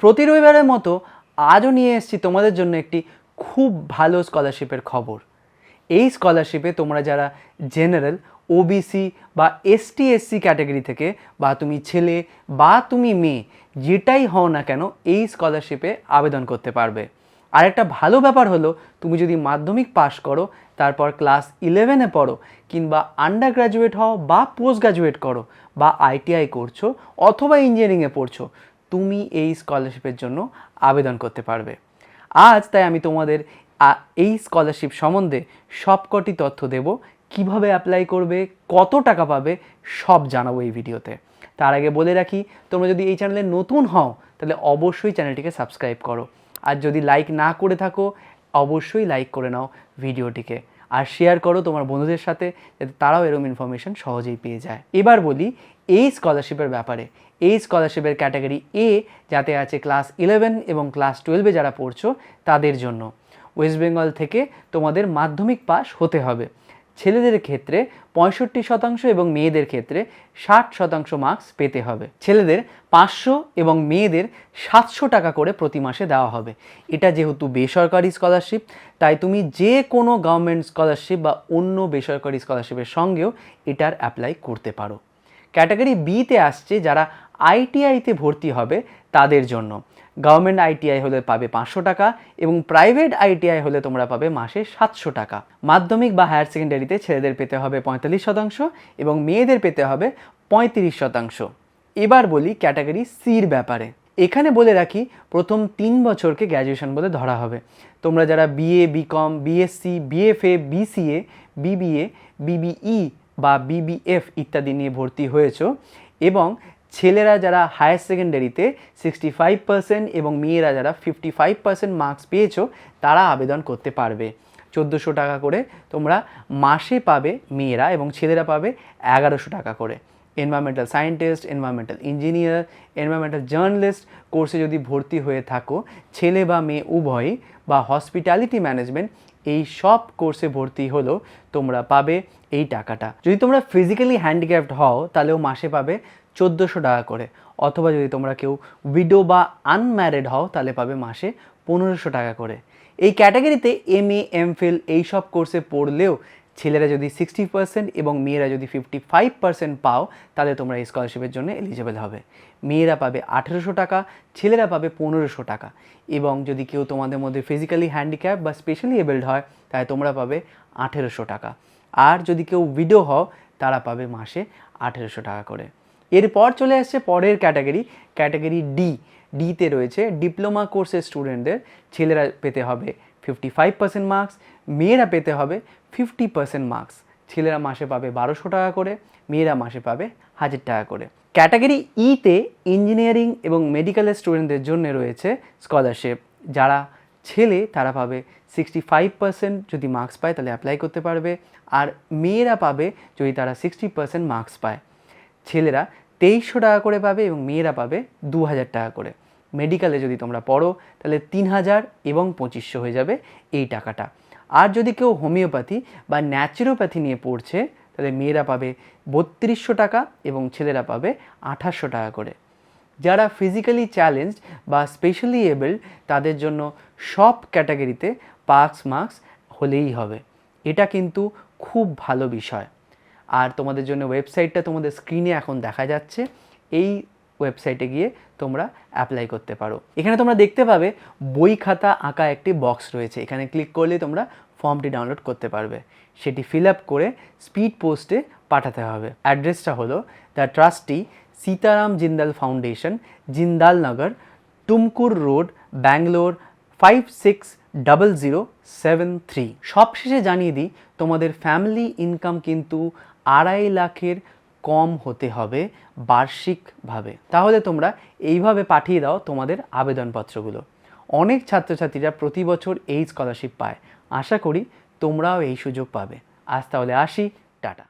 প্রতি রবিবারের মতো আজও নিয়ে এসেছি তোমাদের জন্য একটি খুব ভালো স্কলারশিপের খবর। এই স্কলারশিপে তোমরা যারা জেনারেল, ওবিসি বা এসটি এসসি ক্যাটাগরি থেকে, বা তুমি ছেলে বা তুমি মেয়ে যেটাই হও না কেন, এই স্কলারশিপে আবেদন করতে পারবে। আর একটা ভালো ব্যাপার হলো, তুমি যদি মাধ্যমিক পাশ করো, তারপর ক্লাস 11-এ পড়ো, কিংবা আন্ডার গ্র্যাজুয়েট হও বা পোস্ট গ্র্যাজুয়েট করো, বা আইটিআই করছো অথবা ইঞ্জিনিয়ারিংয়ে পড়ছো, তুমি এই স্কলারশিপের জন্য আবেদন করতে পারবে। আজ তাই আমি তোমাদের এই স্কলারশিপ সম্বন্ধে সবকটি তথ্য দেব, কিভাবে অ্যাপ্লাই করবে, কত টাকা পাবে, সব জানাবো এই ভিডিওতে। তার আগে বলে রাখি, তোমরা যদি এই চ্যানেলে নতুন হও তাহলে অবশ্যই চ্যানেলটিকে সাবস্ক্রাইব করো, আর যদি লাইক না করে থাকো অবশ্যই লাইক করে নাও ভিডিওটিকে, আর শেয়ার করো তোমার বন্ধুদের সাথে, যাতে তারাও এরকম ইনফরমেশন সহজেই পেয়ে যায়। এবার বলি এই স্কলারশিপের ব্যাপারে। এই স্কলারশিপের ক্যাটাগরি এ, যাতে আছে ক্লাস 11 এবং ক্লাস 12-এ যারা পড়ছো তাদের জন্য। ওয়েস্ট বেঙ্গল থেকে তোমাদের মাধ্যমিক পাস হতে হবে। ছেলেদের ক্ষেত্রে 65% এবং মেয়েদের ক্ষেত্রে 60% মার্কস পেতে হবে। ছেলেদের 500 এবং মেয়েদের 700 টাকা করে প্রতি মাসে দেওয়া হবে। এটা যেহেতু বেসরকারি স্কলারশিপ, তাই তুমি যে কোনো গভর্নমেন্ট স্কলারশিপ বা অন্য বেসরকারি স্কলারশিপের সঙ্গেও এটার অ্যাপ্লাই করতে পারো। ক্যাটাগরি বিতে আসছে যারা আইটিআইতে ভর্তি হবে তাদের জন্য। গভর্নমেন্ট আইটিআই হলে পাবে 500 টাকা এবং প্রাইভেট আইটিআই হলে তোমরা পাবে মাসে 700 টাকা। মাধ্যমিক বা হায়ার সেকেন্ডারিতে ছেলেদের পেতে হবে 45% এবং মেয়েদের পেতে হবে 35%। এবার বলি ক্যাটাগরি সির ব্যাপারে। এখানে বলে রাখি, প্রথম 3 বছরকে গ্র্যাজুয়েশন বলে ধরা হবে। তোমরা যারা BA, BCom, BSc, BFA, BCA, BBA, BBE বা বিবিএফ ইত্যাদি নিয়ে ভর্তি হয়েছো, এবং ছেলেরা যারা হায়ার সেকেন্ডারিতে 65% এবং মেয়েরা যারা 55% মার্কস পেয়েছো, তারা আবেদন করতে পারবে। 1400 টাকা করে তোমরা মাসে পাবে মেয়েরা, এবং ছেলেরা পাবে 1100 টাকা করে। Environmental scientist, environmental engineer, environmental journalist কোর্সে যদি ভর্তি হয়ে থাকো, ছেলে বা মেয়ে উভয়ই, বা হসপিটালিটি ম্যানেজমেন্ট, এই সব কোর্সে ভর্তি হলেও তোমরা পাবে এই টাকাটা। যদি তোমরা ফিজিক্যালি হ্যান্ডিক্যাপড হও তাহলেও মাসে পাবে 1400 টাকা করে, অথবা যদি তোমরা কেউ উইডো বা আনম্যারিড হও তাহলে পাবে মাসে 1500 টাকা করে। এই ক্যাটাগরিতে এমএ, এমফিল এইসব কোর্সে পড়লেও ছেলেরা যদি 60% এবং মেয়েরা যদি 55% পাও, তাহলে তোমরা এই স্কলারশিপের জন্য এলিজিবল হবে। মেয়েরা পাবে 1800 টাকা, ছেলেরা পাবে 1500 টাকা। এবং যদি কেউ তোমাদের মধ্যে ফিজিক্যালি হ্যান্ডিক্যাপ বা স্পেশালি এবলড হয়, তাহলে তোমরা পাবে 1800 টাকা। আর যদি কেউ উইডো হও, তারা পাবে মাসে 1800 টাকা করে। এরপর চলে আসছে পরের ক্যাটাগরি ডিতে রয়েছে ডিপ্লোমা কোর্সের স্টুডেন্টদের। ছেলেরা পেতে হবে 55% মার্কস, মেয়েরা পেতে হবে 50% মার্কস। ছেলেরা মাসে পাবে 1200 টাকা করে, মেয়েরা মাসে পাবে 1000 টাকা করে। ক্যাটাগরি ইতে ইঞ্জিনিয়ারিং এবং মেডিকেলের স্টুডেন্টদের জন্য রয়েছে স্কলারশিপ। যারা ছেলে তারা পাবে 65% যদি মার্কস পায় তাহলে অ্যাপ্লাই করতে পারবে, আর মেয়েরা পাবে যদি তারা 60% মার্কস পায়। ছেলেরা 2300 টাকা করে পাবে এবং মেয়েরা পাবে 2000 টাকা করে। মেডিকেলে যদি তোমরা পড়ো তাহলে 3000 এবং 2500 হয়ে যাবে এই টাকাটা। আর যদি কেউ হোমিওপ্যাথি বা ন্যাচুরোপ্যাথি নিয়ে পড়ছে, তাহলে মেয়েরা পাবে 3200 টাকা এবং ছেলেরা পাবে 2800 টাকা করে। যারা ফিজিক্যালি চ্যালেঞ্জড বা স্পেশালি এবলড, তাদের জন্য সব ক্যাটাগরিতে পাস মার্কস হলেই হবে। এটা কিন্তু খুব ভালো বিষয়। আর তোমাদের জন্য ওয়েবসাইটটা তোমাদের স্ক্রিনে এখন দেখা যাচ্ছে। এই ওয়েবসাইটে গিয়ে তোমরা অ্যাপ্লাই করতে পারো। এখানে তোমরা দেখতে পাবে বই খাতা আঁকা একটি বক্স রয়েছে। এখানে ক্লিক করলে তোমরা ফর্মটি ডাউনলোড করতে পারবে। সেটি ফিল আপ করে স্পিড পোস্টে পাঠাতে হবে। অ্যাড্রেসটা হলো the trustee Sitaram Jindal foundation, Jindal Nagar, Tumkur road, Bangalore 560073। সবশেষে জানিয়ে দিই, তোমাদের ফ্যামিলি ইনকাম কিন্তু 2.5 লাখের কম হতে হবে বার্ষিকভাবে। তাহলে তোমরা এইভাবে পাঠিয়ে দাও তোমাদের আবেদনপত্রগুলো। অনেক ছাত্রছাত্রীরা প্রতি বছর এই স্কলারশিপ পায়। আশা করি তোমরাও এই সুযোগ পাবে। আজ তাহলে আসি, টাটা।